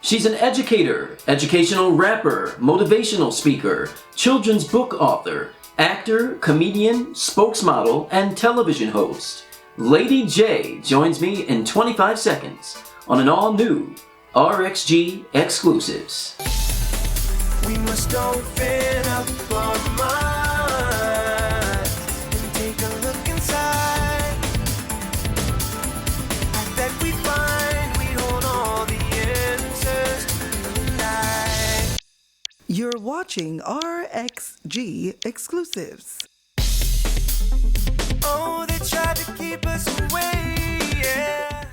She's an educator, educational rapper, motivational speaker, children's book author, actor, comedian, spokesmodel, and television host. Lady J joins me in 25 seconds on an all-new RXG Exclusives. We must open up our minds and take a look inside. I bet we find we hold all the answers tonight. You're watching RXG Exclusives. Oh, they tried to keep us away, yeah.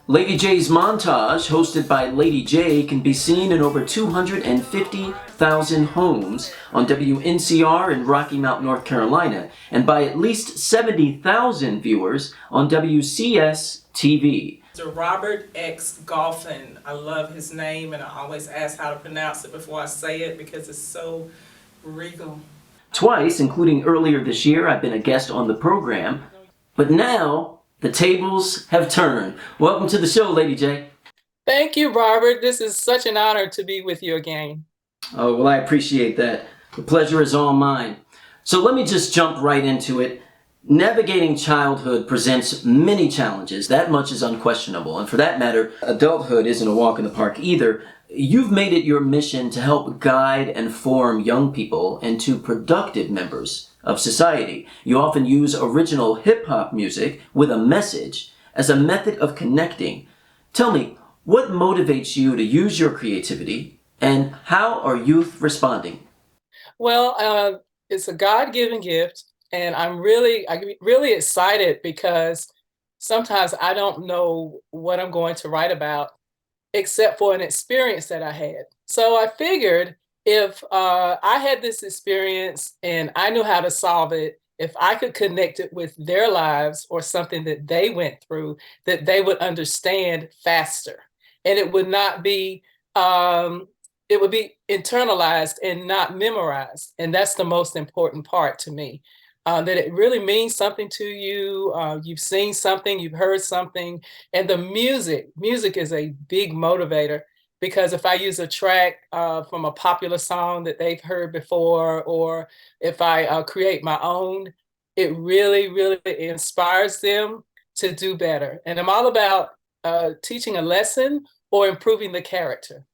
Lady J's montage, hosted by Lady J, can be seen in over 250,000 homes on WNCR in Rocky Mount, North Carolina, and by at least 70,000 viewers on WCS TV. Mr. Robert X. Golphin. I love his name, and I always ask how to pronounce it before I say it because it's so regal. Twice, including earlier this year, I've been a guest on the program, but now the tables have turned. Welcome to the show, Lady J. Thank you, Robert. This is such an honor to be with you again. Oh, well, I appreciate that. The pleasure is all mine. So let me just jump right into it. Navigating childhood presents many challenges. That much is unquestionable. And for that matter, adulthood isn't a walk in the park either. You've made it your mission to help guide and form young people into productive members of society. You often use original hip-hop music with a message as a method of connecting. Tell me, what motivates you to use your creativity, and how are youth responding? Well, it's a God-given gift, and I'm really excited because sometimes I don't know what I'm going to write about except for an experience that I had. So I figured if I had this experience and I knew how to solve it, if I could connect it with their lives or something that they went through, that they would understand faster. And it would not be, it would be internalized and not memorized. And that's the most important part to me. That it really means something to you. You've seen something, you've heard something, and the music is a big motivator, because if I use a track from a popular song that they've heard before, or if I create my own, it really inspires them to do better. And I'm all about teaching a lesson or improving the character.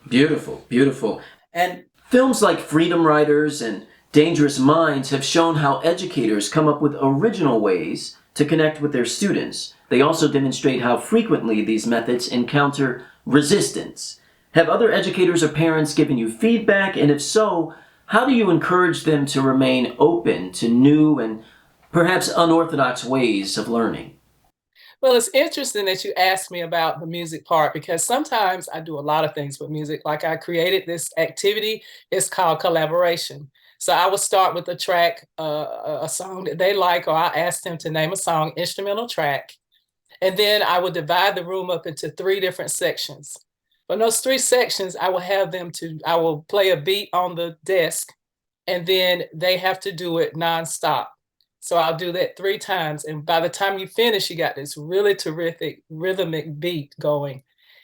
Beautiful, beautiful. And films like Freedom Riders and Dangerous Minds have shown how educators come up with original ways to connect with their students. They also demonstrate how frequently these methods encounter resistance. Have other educators or parents given you feedback? And if so, how do you encourage them to remain open to new and perhaps unorthodox ways of learning? Well, it's interesting that you asked me about the music part, because sometimes I do a lot of things with music. Like, I created this activity, it's called collaboration. So I will start with a track, a song that they like, or I ask them to name a song, instrumental track. And then I will divide the room up into 3 different sections. But those 3 sections, I will play a beat on the desk, and then they have to do it nonstop. So I'll do that 3 times. And by the time you finish, you got this really terrific rhythmic beat going.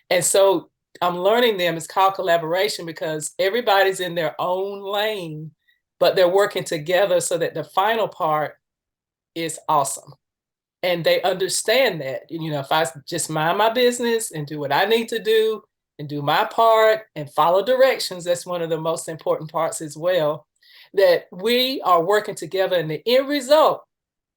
And so I'm learning them. It's called collaboration because everybody's in their own lane, but they're working together so that the final part is awesome. And they understand that, you know, if I just mind my business and do what I need to do and do my part and follow directions, that's one of the most important parts as well, that we are working together and the end result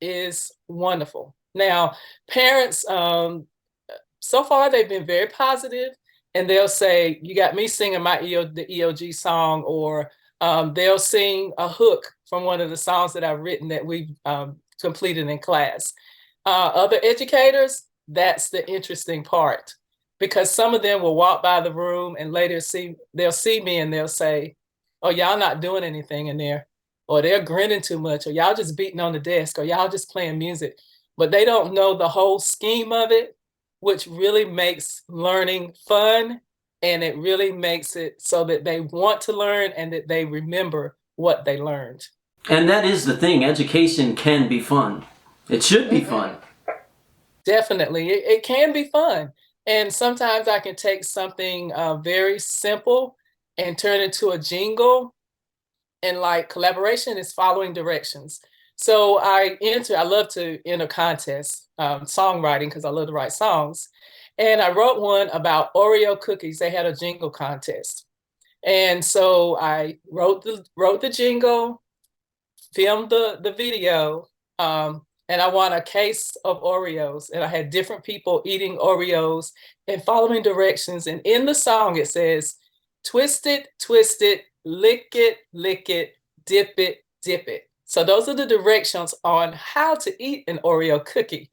is wonderful. Now, parents, so far they've been very positive, and they'll say, you got me singing the EOG song, or they'll sing a hook from one of the songs that I've written that we've completed in class. Other educators, that's the interesting part, because some of them will walk by the room and later they'll see me and they'll say, oh, y'all not doing anything in there, or they're grinning too much, or y'all just beating on the desk, or y'all just playing music. But they don't know the whole scheme of it, which really makes learning fun. And it really makes it so that they want to learn and that they remember what they learned. And that is the thing. Education can be fun. It should be fun. Definitely. It can be fun. And sometimes I can take something very simple and turn it to a jingle. And like collaboration is following directions. So I love to enter contests, songwriting, because I love to write songs. And I wrote one about Oreo cookies. They had a jingle contest. And so I wrote the jingle, filmed the video, and I won a case of Oreos. And I had different people eating Oreos and following directions. And in the song, it says, twist it, lick it, dip it, dip it. So those are the directions on how to eat an Oreo cookie.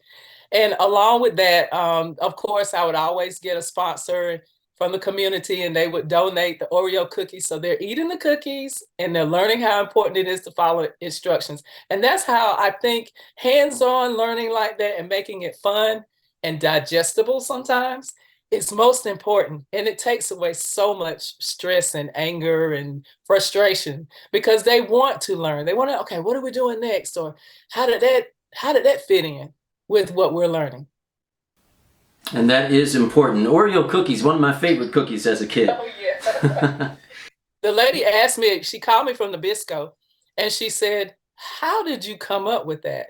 And along with that, of course, I would always get a sponsor from the community and they would donate the Oreo cookies. So they're eating the cookies and they're learning how important it is to follow instructions. And that's how I think hands-on learning like that and making it fun and digestible sometimes is most important. And it takes away so much stress and anger and frustration because they want to learn. They want to, okay, what are we doing next? Or how did that fit in with what we're learning? And that is important. Oreo cookies, one of my favorite cookies as a kid. Oh, yeah. The lady asked me, she called me from Nabisco, and she said, how did you come up with that?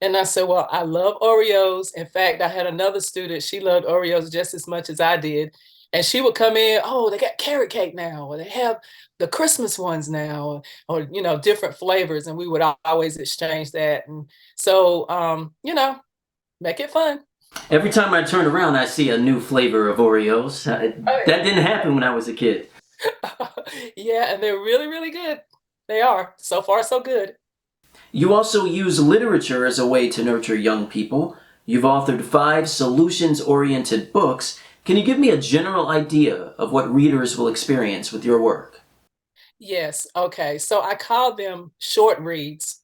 And I said, well, I love Oreos. In fact, I had another student, she loved Oreos just as much as I did. And she would come in, oh, they got carrot cake now, or they have the Christmas ones now, or different flavors. And we would always exchange that. And so, make it fun. Every time I turn around, I see a new flavor of Oreos. That didn't happen when I was a kid. Yeah, and they're really, really good. They are. So far, so good. You also use literature as a way to nurture young people. You've authored 5 solutions-oriented books. Can you give me a general idea of what readers will experience with your work? Yes. Okay. So I call them short reads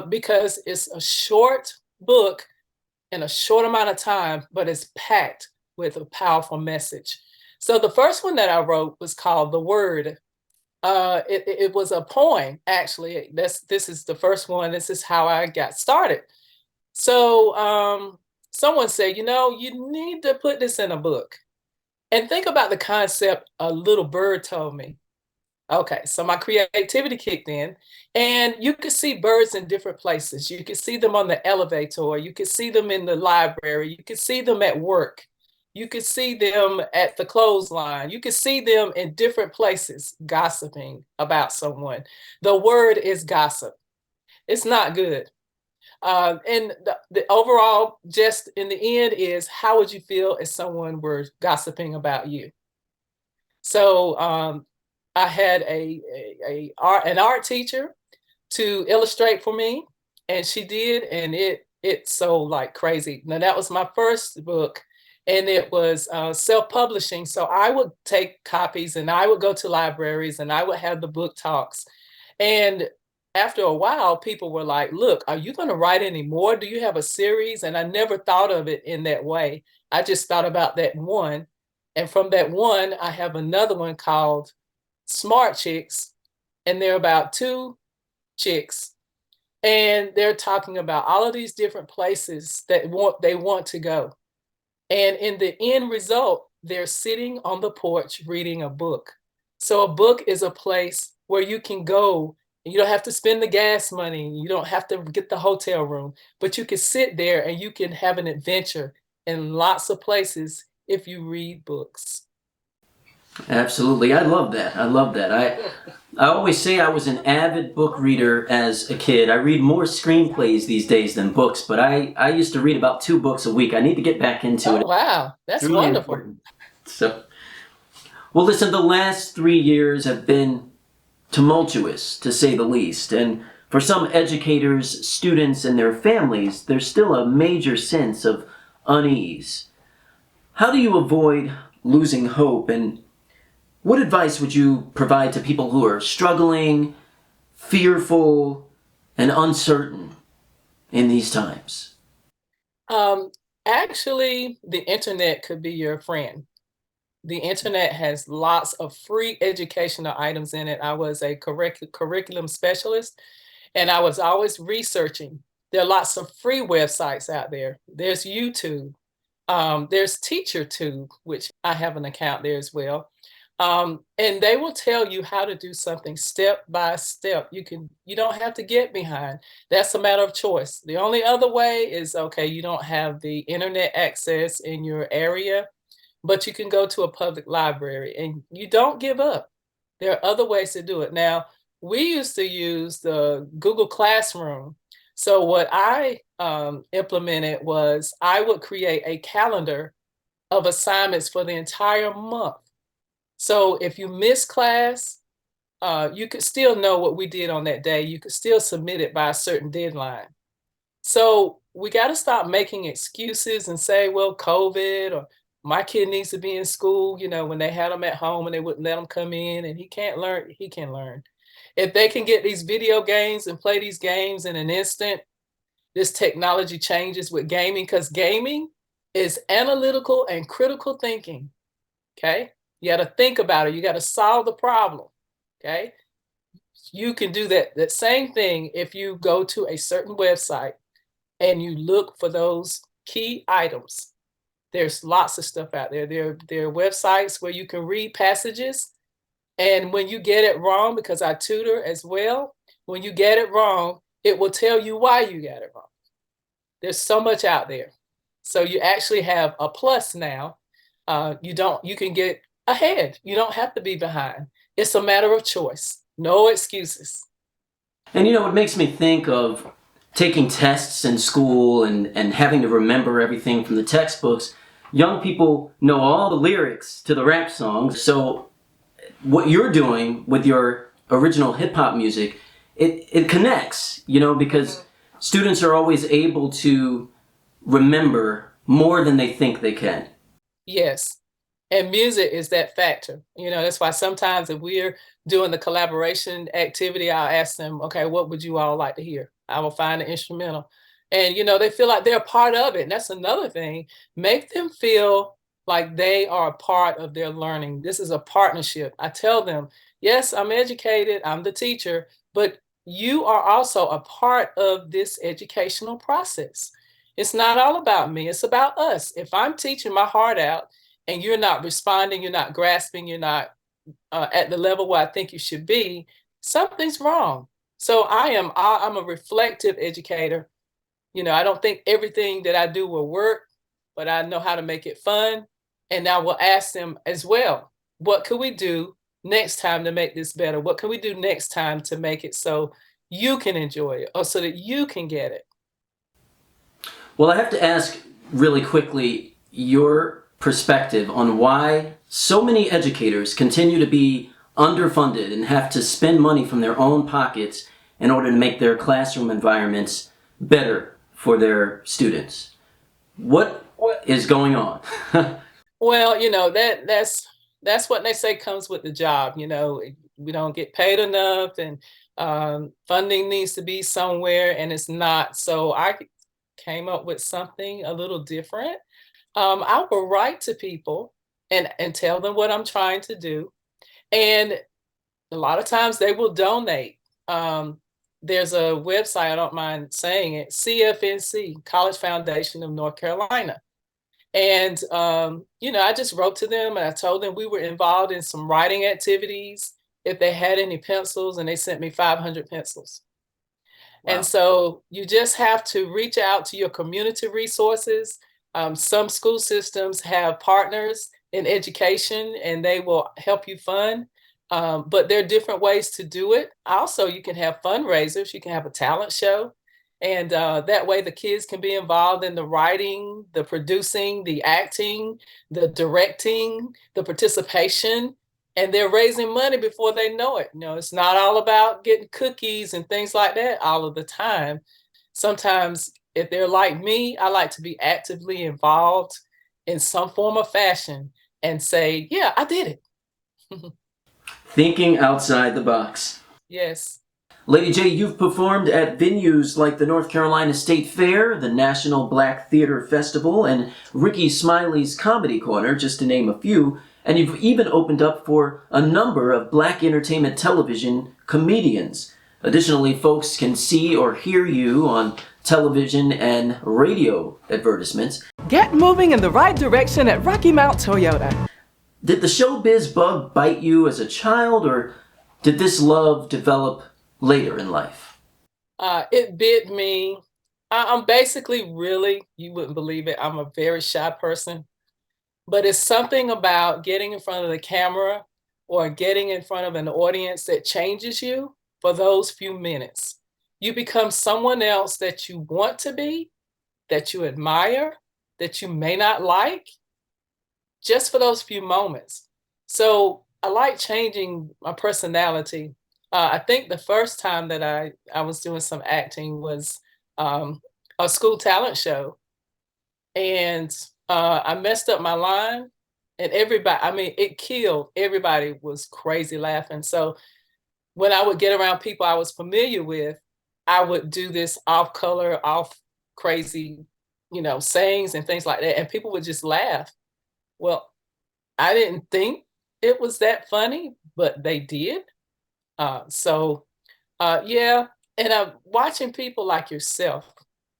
because it's a short book in a short amount of time, but it's packed with a powerful message. So the first one that I wrote was called The Word. It was a poem, actually. This is the first one. This is how I got started. So someone said, you need to put this in a book. And think about the concept a little bird told me. Okay, so my creativity kicked in, and you could see birds in different places. You could see them on the elevator, you could see them in the library, you could see them at work, you could see them at the clothesline, you could see them in different places gossiping about someone. The word is gossip. It's not good. And the overall, just in the end, is how would you feel if someone were gossiping about you? So I had an art teacher to illustrate for me, and she did, and it sold like crazy. Now that was my first book, and it was self-publishing. So I would take copies, and I would go to libraries, and I would have the book talks. And after a while, people were like, "Look, are you going to write any more? Do you have a series?" And I never thought of it in that way. I just thought about that one, and from that one, I have another one called Smart Chicks, and they're about 2 chicks, and they're talking about all of these different places that they want to go. And in the end result, they're sitting on the porch reading a book. So a book is a place where you can go and you don't have to spend the gas money, you don't have to get the hotel room, but you can sit there and you can have an adventure in lots of places if you read books. Absolutely. I love that. I love that. I always say I was an avid book reader as a kid. I read more screenplays these days than books, but I used to read about 2 books a week. I need to get back into it. Oh, wow. That's It's really wonderful. important. So, well, listen, the last 3 years have been tumultuous, to say the least. And for some educators, students, and their families, there's still a major sense of unease. How do you avoid losing hope, and what advice would you provide to people who are struggling, fearful, and uncertain in these times? Actually, the internet could be your friend. The internet has lots of free educational items in it. I was a curriculum specialist, and I was always researching. There are lots of free websites out there. There's YouTube. There's TeacherTube, which I have an account there as well. And they will tell you how to do something step by step. You don't have to get behind. That's a matter of choice. The only other way is, okay, you don't have the internet access in your area, but you can go to a public library and you don't give up. There are other ways to do it. Now, we used to use the Google Classroom. So what I implemented was I would create a calendar of assignments for the entire month. So if you miss class, you could still know what we did on that day. You could still submit it by a certain deadline. So we got to stop making excuses and say, well, COVID, or my kid needs to be in school, when they had them at home and they wouldn't let them come in and he can't learn, he can learn. If they can get these video games and play these games in an instant, this technology changes with gaming, because gaming is analytical and critical thinking, okay? You got to think about it. You got to solve the problem, okay? You can do that same thing if you go to a certain website and you look for those key items. There's lots of stuff out there. There are websites where you can read passages, and when you get it wrong, because I tutor as well, when you get it wrong, it will tell you why you got it wrong. There's so much out there. So you actually have a plus now. You can get ahead. You don't have to be behind. It's a matter of choice. No excuses. And it makes me think of taking tests in school and having to remember everything from the textbooks. Young people know all the lyrics to the rap songs. So what you're doing with your original hip hop music, it connects, because students are always able to remember more than they think they can. Yes. And music is that factor. That's why sometimes if we're doing the collaboration activity, I'll ask them, okay, what would you all like to hear? I will find an instrumental. And, they feel like they're a part of it. And that's another thing. Make them feel like they are a part of their learning. This is a partnership. I tell them, yes, I'm educated, I'm the teacher, but you are also a part of this educational process. It's not all about me, it's about us. If I'm teaching my heart out and you're not responding, you're not grasping, you're not at the level where I think you should be, something's wrong. So I'm a reflective educator. I don't think everything that I do will work, but I know how to make it fun. And I will ask them as well, what could we do next time to make this better? What can we do next time to make it so you can enjoy it or so that you can get it? Well, I have to ask really quickly your perspective on why so many educators continue to be underfunded and have to spend money from their own pockets in order to make their classroom environments better for their students. What is going on? Well, that's what they say comes with the job. We don't get paid enough, and funding needs to be somewhere, and it's not. So I came up with something a little different. I will write to people and tell them what I'm trying to do, and a lot of times they will donate. There's a website, I don't mind saying it, CFNC, College Foundation of North Carolina. And, I just wrote to them and I told them we were involved in some writing activities, if they had any pencils, and they sent me 500 pencils. Wow. And so you just have to reach out to your community resources. Some school systems have partners in education and they will help you fund. But there are different ways to do it. Also, you can have fundraisers. You can have a talent show. And that way the kids can be involved in the writing, the producing, the acting, the directing, the participation, and they're raising money before they know it. It's not all about getting cookies and things like that all of the time. Sometimes if they're like me, I like to be actively involved in some form of fashion and say, yeah, I did it. Thinking outside the box. Yes. Lady J, you've performed at venues like the North Carolina State Fair, the National Black Theater Festival, and Ricky Smiley's Comedy Corner, just to name a few, and you've even opened up for a number of Black entertainment television comedians. Additionally, folks can see or hear you on television and radio advertisements. Get moving in the right direction at Rocky Mount Toyota. Did the showbiz bug bite you as a child, or did this love develop later in life? It bit me. I'm basically really, you wouldn't believe it, I'm a very shy person. But it's something about getting in front of the camera or getting in front of an audience that changes you for those few minutes. You become someone else that you want to be, that you admire, that you may not like, just for those few moments. So I like changing my personality. I think the first time that I was doing some acting was a school talent show. And I messed up my line, and everybody, I mean, it killed. Everybody was crazy laughing. So when I would get around people I was familiar with, I would do this off color, off crazy, sayings and things like that. And people would just laugh. Well, I didn't think it was that funny, but they did. Yeah. And watching people like yourself,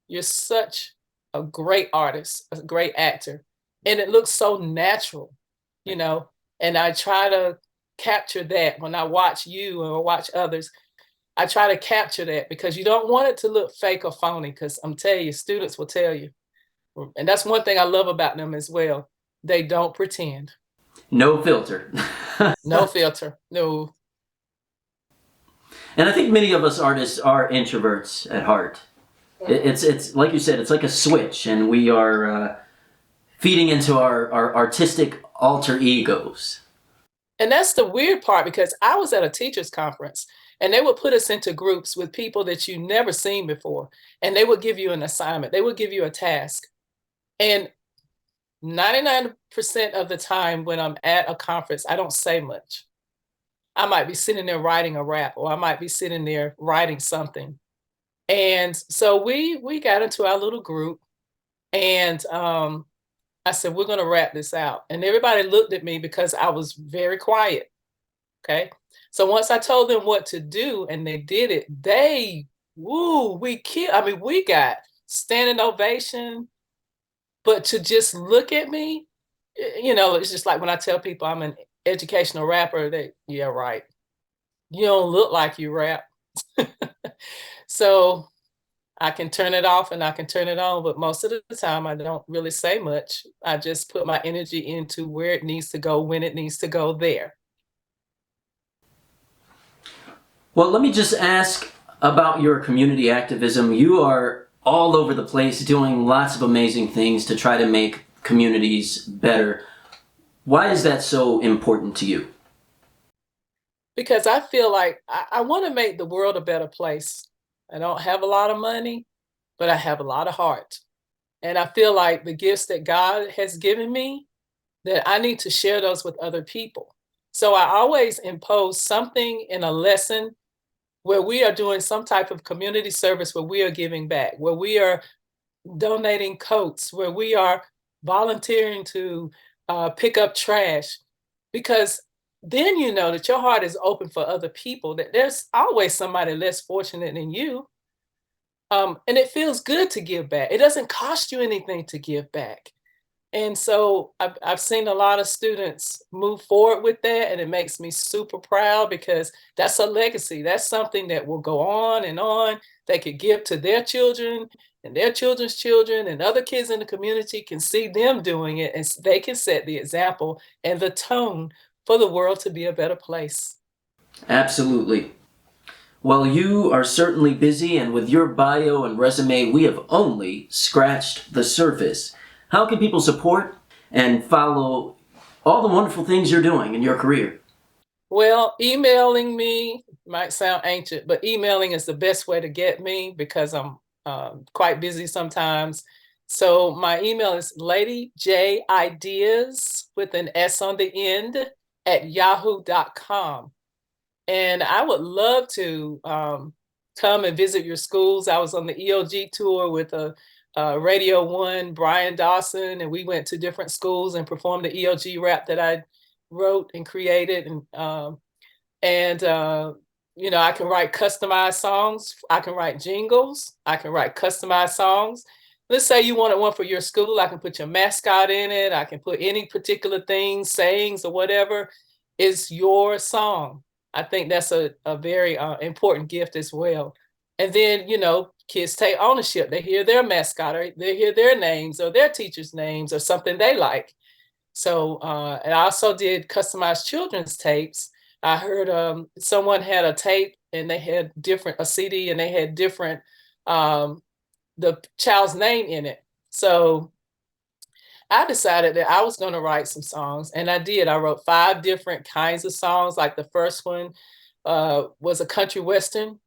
you're such a great artist, a great actor, and it looks so natural, you know. And I try to capture that when I watch you or watch others. I try to capture that because you don't want it to look fake or phony. Because I'm telling you, students will tell you, and that's one thing I love about them as well. They don't pretend. No filter. No filter. No. And I think many of us artists are introverts at heart. It's like you said, it's like a switch, and we are feeding into our artistic alter egos. And that's the weird part because I was at a teachers conference and they would put us into groups with people that you never seen before. And they would give you an assignment. They would give you a task. And 99% of the time when I'm at a conference, I don't say much. I might be sitting there writing a rap, or I might be sitting there writing something. And so we got into our little group, and I said, we're going to wrap this out. And everybody looked at me because I was very quiet. Okay. So once I told them what to do and they did it, we got standing ovation. But to just look at me, it's just like when I tell people I'm an educational rapper, yeah, right. You don't look like you rap. So I can turn it off and I can turn it on, but most of the time I don't really say much. I just put my energy into where it needs to go, when it needs to go there. Well, let me just ask about your community activism. You are all over the place doing lots of amazing things to try to make communities better. Why is that so important to you? Because I feel like I want to make the world a better place. I don't have a lot of money, but I have a lot of heart. And I feel like the gifts that God has given me, that I need to share those with other people. So I always impose something in a lesson where we are doing some type of community service, where we are giving back, where we are donating coats, where we are volunteering to pick up trash. Because then you know that your heart is open for other people, that there's always somebody less fortunate than you. And it feels good to give back. It doesn't cost you anything to give back. And so I've seen a lot of students move forward with that, and it makes me super proud because that's a legacy. That's something that will go on and on. They could give to their children and their children's children, and other kids in the community can see them doing it, and they can set the example and the tone for the world to be a better place. Absolutely. Well, you are certainly busy, and with your bio and resume, we have only scratched the surface. How can people support and follow all the wonderful things you're doing in your career? Well, emailing me might sound ancient, but emailing is the best way to get me because I'm quite busy sometimes. So my email is ladyjideas with an S on the end @yahoo.com. And I would love to come and visit your schools. I was on the EOG tour with Radio 1, Brian Dawson, and we went to different schools and performed the EOG rap that I wrote and created. I can write customized songs. I can write jingles. I can write customized songs. let's say you wanted one for your school, I can put your mascot in it. I can put any particular thing, sayings or whatever. It's your song. I think that's a very important gift as well. And then, kids take ownership. They hear their mascot or they hear their names or their teacher's names or something they like. So, and I also did customized children's tapes. I heard someone had a tape and they had a CD and they had different, the child's name in it. So I decided that I was going to write some songs, and I did. I wrote 5 different kinds of songs. Like the first one was a country western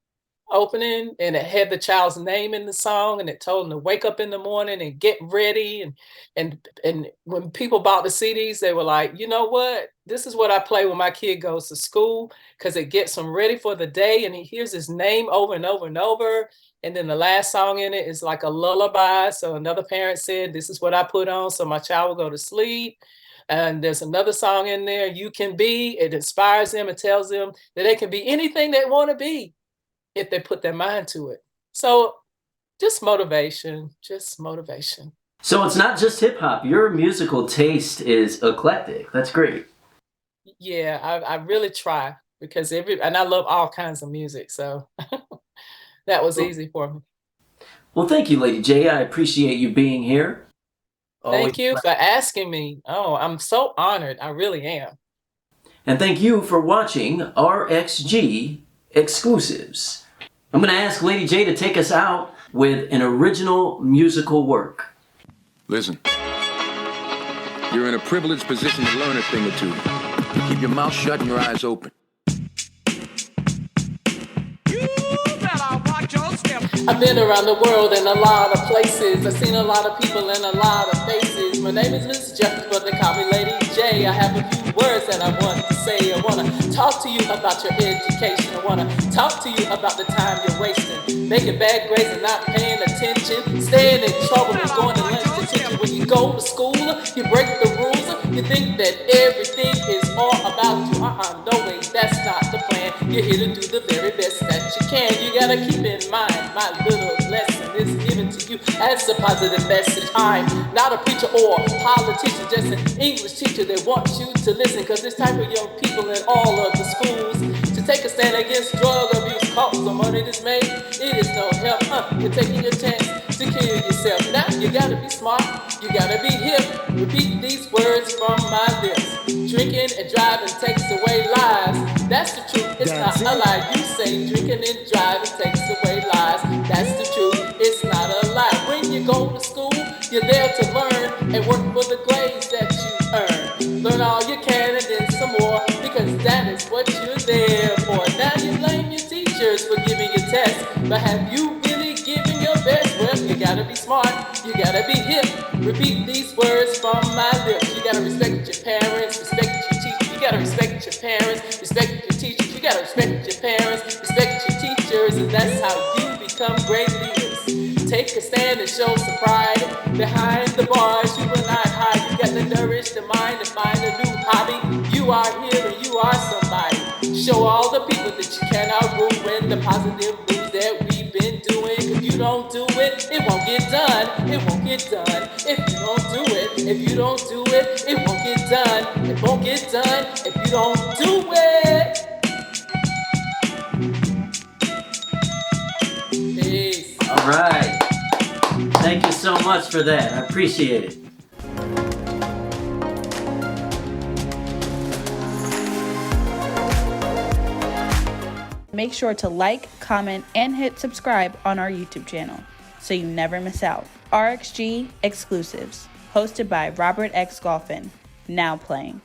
opening, and it had the child's name in the song, and it told them to wake up in the morning and get ready. And when people bought the CDs, they were like, you know what? This is what I play when my kid goes to school, because it gets him ready for the day, and he hears his name over and over and over. And then the last song in it is like a lullaby. So another parent said, this is what I put on so my child will go to sleep. And there's another song in there, You Can Be. It inspires them and tells them that they can be anything they want to be if they put their mind to it. So just motivation, just motivation. So it's not just hip hop. Your musical taste is eclectic. That's great. Yeah, I really try because and I love all kinds of music. So that was easy for me. Well, thank you, Lady J. I appreciate you being here. Thank you for asking me. Oh, I'm so honored. I really am. And thank you for watching RXG Exclusives. I'm going to ask Lady J to take us out with an original musical work. Listen, you're in a privileged position to learn a thing or two. Keep your mouth shut and your eyes open. I've been around the world in a lot of places. I've seen a lot of people and a lot of faces. My name is Miss Jeffries, but they call me Lady J. I have a few words that I want to say. I want to talk to you about your education. I want to talk to you about the time you're wasting, making bad grades and not paying attention, staying in trouble and going to lunch detention. When you go to school, you break the rules. You think that everything is all about you. No way, that's not the plan. You're here to do the very best that you can. You gotta keep in mind, my little lesson is given to you as a positive message. I'm not a preacher or politician, just an English teacher that wants you to listen. Cause there's time for young people in all of the schools to take a stand against drug abuse. Cause the money that's made, it is no help. You're taking your chance to kill yourself. Now you gotta be smart, you gotta be hip. Repeat these words from my lips. Drinking and driving takes away lives. That's the truth, it's not a lie. You say drinking and driving takes away lives. That's the truth, it's not a lie. When you go to school, you're there to learn and work for the grades that you earn. Learn all you can and then some more, because that is what you're there for. Now you blame your teachers for giving you tests, but have you really given your best? Well, you gotta be smart, you gotta be hip. Repeat these words from my lips. You gotta respect your parents, respect your teachers. You gotta respect your parents, respect your teachers. You gotta respect your parents, respect your teachers, and that's how you become great leaders. Take a stand and show some pride. Behind the bars, you will not hide. You got to nourish the mind and find a new hobby. You are here and you are somebody. Show all the people that you cannot ruin the positive moves that we've been doing. If you don't do it, it won't get done. It won't get done. If you don't do it, if you don't do it, it won't get done. It won't get done if you don't do it. Peace. All right. Thank you so much for that. I appreciate it. Make sure to like, comment, and hit subscribe on our YouTube channel so you never miss out. RXG Exclusives, hosted by Robert X. Golphin, now playing.